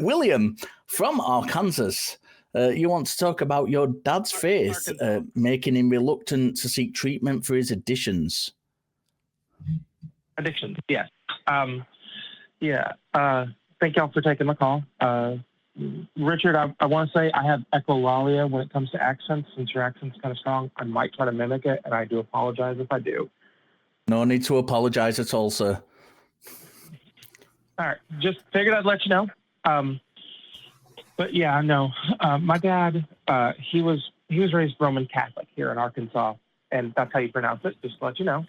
William from Arkansas. You want to talk about your dad's faith, making him reluctant to seek treatment for his addictions. Addictions, yes. Thank y'all for taking my call. Richard, I want to say I have echolalia when it comes to accents. Since your accent's kind of strong, I might try to mimic it, and I do apologize if I do. No need to apologize at all, sir. All right, just figured I'd let you know. But yeah, no, my dad, he was raised Roman Catholic here in Arkansas, and that's how you pronounce it. Just to let you know.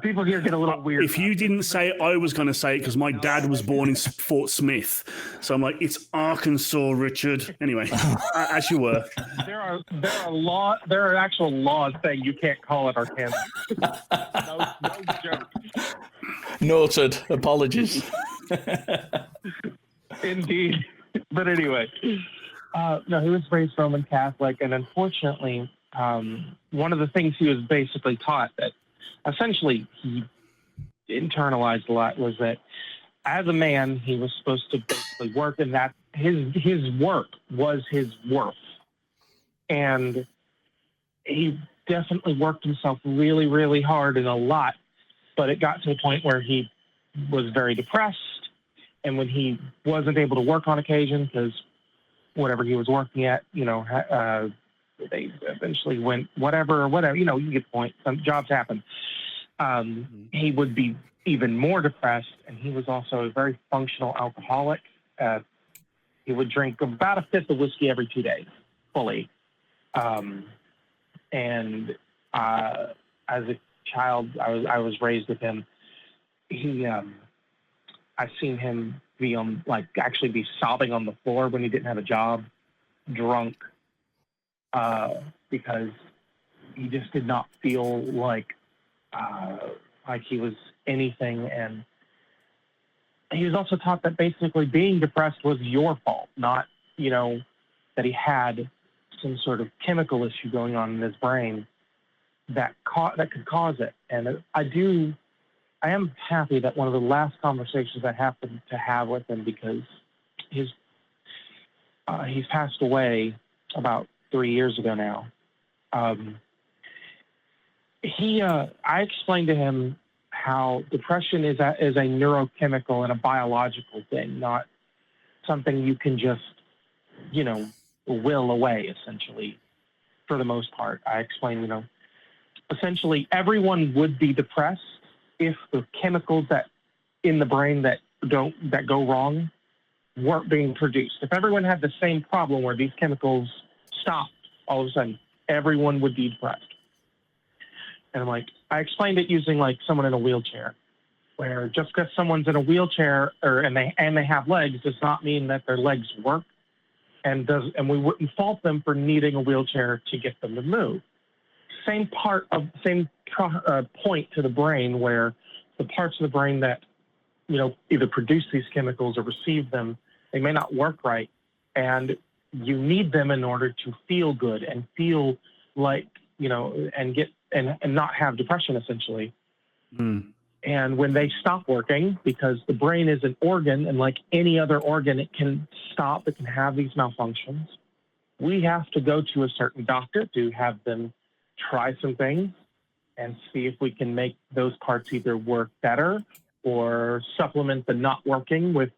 People here get a little weird. If you didn't say it, I was going to say it because my dad was born in Fort Smith. So I'm like, it's Arkansas, Richard. Anyway, as you were. There are actual laws saying you can't call it Arkansas. No joke. Noted. Apologies. Indeed. But anyway, no, he was raised Roman Catholic, and unfortunately, one of the things he was basically taught that essentially he internalized a lot was that as a man, he was supposed to basically work, and that his work was his worth. And he definitely worked himself really, really hard and a lot, but it got to the point where he was very depressed. And when he wasn't able to work on occasion because whatever he was working at, they eventually went whatever, you get the point. Some jobs happen. He would be even more depressed, and he was also a very functional alcoholic. He would drink about a fifth of whiskey every 2 days, fully. And as a child, I was raised with him. I've seen him be actually be sobbing on the floor when he didn't have a job, drunk, because he just did not feel like he was anything. And he was also taught that basically being depressed was your fault, not, that he had some sort of chemical issue going on in his brain that could cause it. And I am happy that one of the last conversations I happened to have with him, because he's passed away about 3 years ago now. I explained to him how depression is a neurochemical and a biological thing, not something you can just, will away, essentially, for the most part. I explained, essentially everyone would be depressed if the chemicals that in the brain that go wrong weren't being produced. If everyone had the same problem where these chemicals stopped, all of a sudden everyone would be depressed. And I explained it using someone in a wheelchair, where just because someone's in a wheelchair and they have legs does not mean that their legs work, and we wouldn't fault them for needing a wheelchair to get them to move. Same point to the brain, where the parts of the brain that either produce these chemicals or receive them, they may not work right, and you need them in order to feel good and feel like and not have depression, essentially. And when they stop working, because the brain is an organ, and like any other organ, it can stop, it can have these malfunctions. We have to go to a certain doctor to have them try some things and see if we can make those parts either work better or supplement the not working with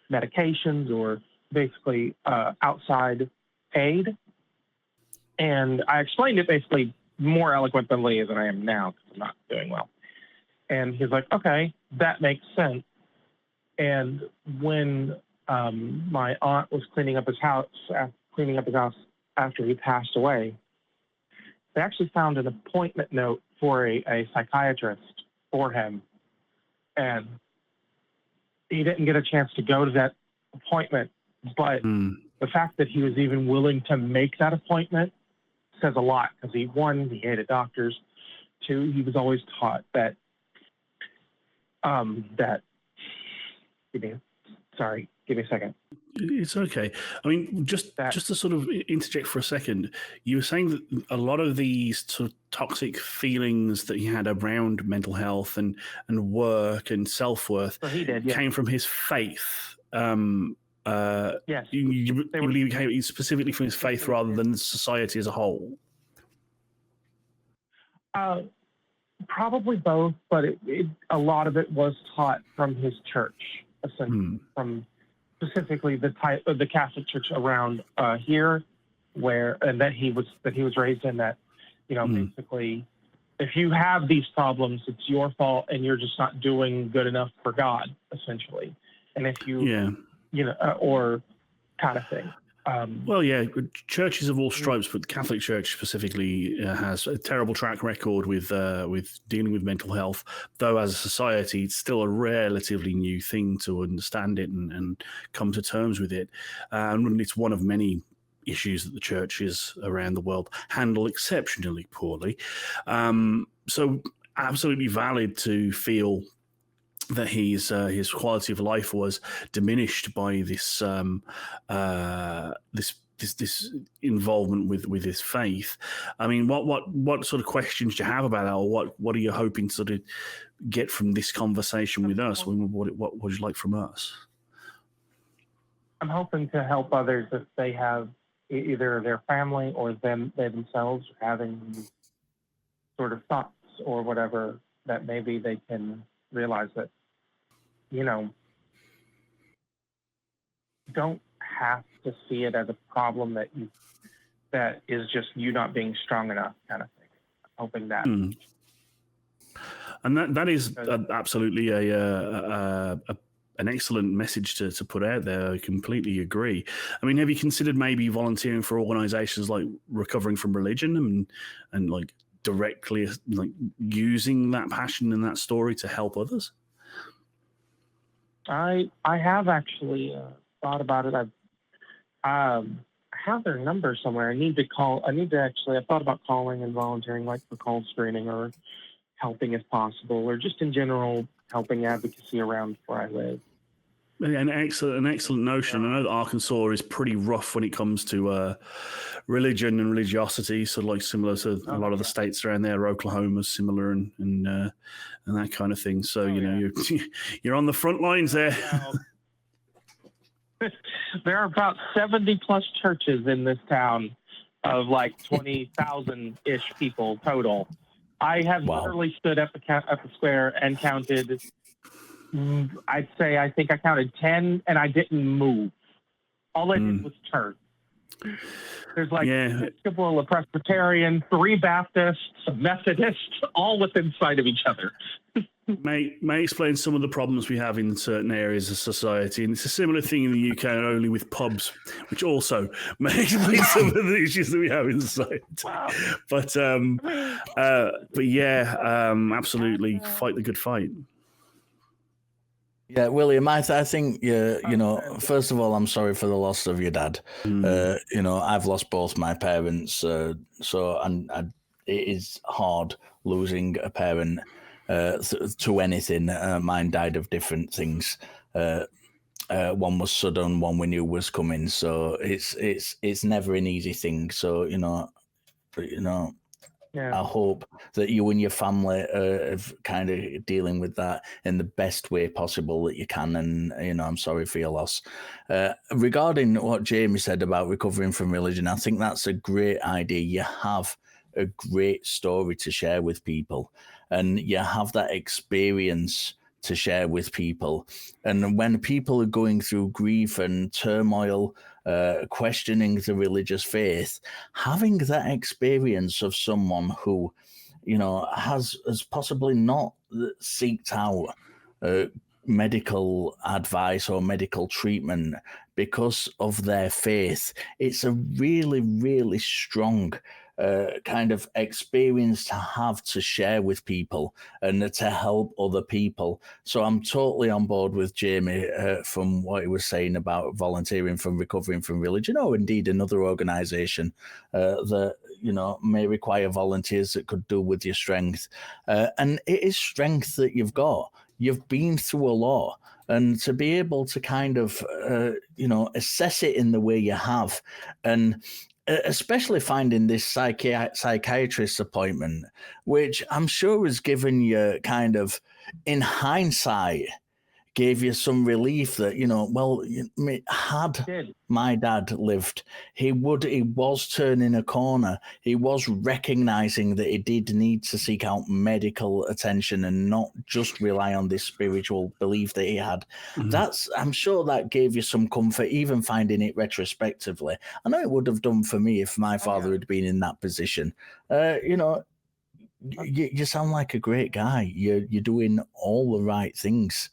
medications or basically outside aid. And I explained it basically more eloquently than I am now because I'm not doing well. And he's like, okay, that makes sense. And when my aunt was cleaning up his house after he passed away, they actually found an appointment note for a psychiatrist for him. And he didn't get a chance to go to that appointment. But the fact that he was even willing to make that appointment says a lot, because he hated doctors. Two, he was always taught that give Give me a second. It's okay. I mean, just to sort of interject for a second, you were saying that a lot of these sort of toxic feelings that he had around mental health and work and self-worth came from his faith. Yes. You believe it came specifically from his faith rather than society as a whole? Probably both, but a lot of it was taught from his church, essentially, from specifically the type of the Catholic Church around here, that he was raised in. That, basically, if you have these problems, it's your fault, and you're just not doing good enough for God, essentially. And if you, or kind of thing. Well, yeah, churches of all stripes, but the Catholic Church specifically has a terrible track record with dealing with mental health. Though as a society, it's still a relatively new thing to understand it and come to terms with it. And it's one of many issues that the churches around the world handle exceptionally poorly. So absolutely valid to feel that his quality of life was diminished by this this involvement with his faith. I mean, what sort of questions do you have about that, or what are you hoping to sort of get from this conversation with us? What would you like from us? I'm hoping to help others if they have either their family or they themselves having sort of thoughts or whatever, that maybe they can realize that, don't have to see it as a problem that is just you not being strong enough, kind of thing. I'm hoping that. And that is absolutely an excellent message to put out there. I completely agree. I mean, have you considered maybe volunteering for organizations like Recovering from Religion and like directly like using that passion and that story to help others? I have actually thought about it. I have their number somewhere. I thought about calling and volunteering, like for call screening or helping if possible, or just in general helping advocacy around where I live. An excellent notion. I know that Arkansas is pretty rough when it comes to religion and religiosity, sort of like similar to a lot of the states around there. Oklahoma's similar and that kind of thing. So you're on the front lines there. There are about 70 plus churches in this town of like 20,000-ish people total. I have literally stood at the square and counted. I think I counted 10, and I didn't move. All I did was turn. There's like a couple of Presbyterian, 3 Baptists, a Methodist, all within sight of each other. may explain some of the problems we have in certain areas of society, and it's a similar thing in the UK, only with pubs, which also may explain some of the issues that we have in society. Wow. But absolutely, fight the good fight. Yeah, William, I think, first of all, I'm sorry for the loss of your dad. I've lost both my parents, it is hard losing a parent to anything. Mine died of different things. One was sudden, one we knew was coming. So it's never an easy thing. So, I hope that you and your family are kind of dealing with that in the best way possible that you can. And, I'm sorry for your loss. Regarding what Jamie said about recovering from religion, I think that's a great idea. You have a great story to share with people, and you have that experience to share with people. And when people are going through grief and turmoil, questioning the religious faith, having that experience of someone who, has possibly not seeked out medical advice or medical treatment because of their faith, it's a really, really strong kind of experience to have to share with people and to help other people. So I'm totally on board with Jamie from what he was saying about volunteering from Recovering from Religion, or indeed another organisation that may require volunteers that could do with your strength. And it is strength that you've got. You've been through a lot. and to be able to kind of, assess it in the way you have, and especially finding this psychiatrist appointment, which I'm sure has given you kind of, in hindsight, gave you some relief that, had my dad lived, he was turning a corner. He was recognizing that he did need to seek out medical attention and not just rely on this spiritual belief that he had. I'm sure that gave you some comfort, even finding it retrospectively. I know it would have done for me if my father had been in that position. You sound like a great guy. You're doing all the right things.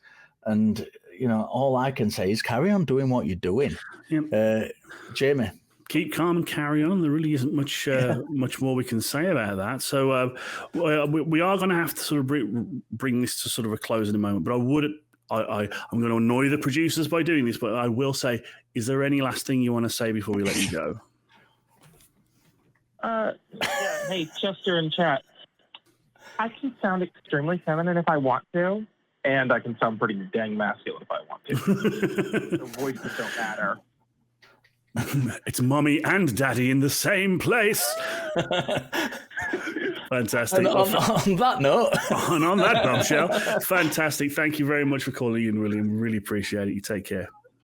And, all I can say is carry on doing what you're doing. Yep. Jamie? Keep calm and carry on. There really isn't much more we can say about that. So we are going to have to sort of bring this to sort of a close in a moment. But I'm going to annoy the producers by doing this, but I will say, is there any last thing you want to say before we let you go? Hey, Chester in chat. I can sound extremely feminine if I want to. And I can sound pretty dang masculine if I want to. The voices don't matter. It's mommy and daddy in the same place. Fantastic. And on that note. And on that bombshell, fantastic. Thank you very much for calling in, William. Really appreciate it. You take care.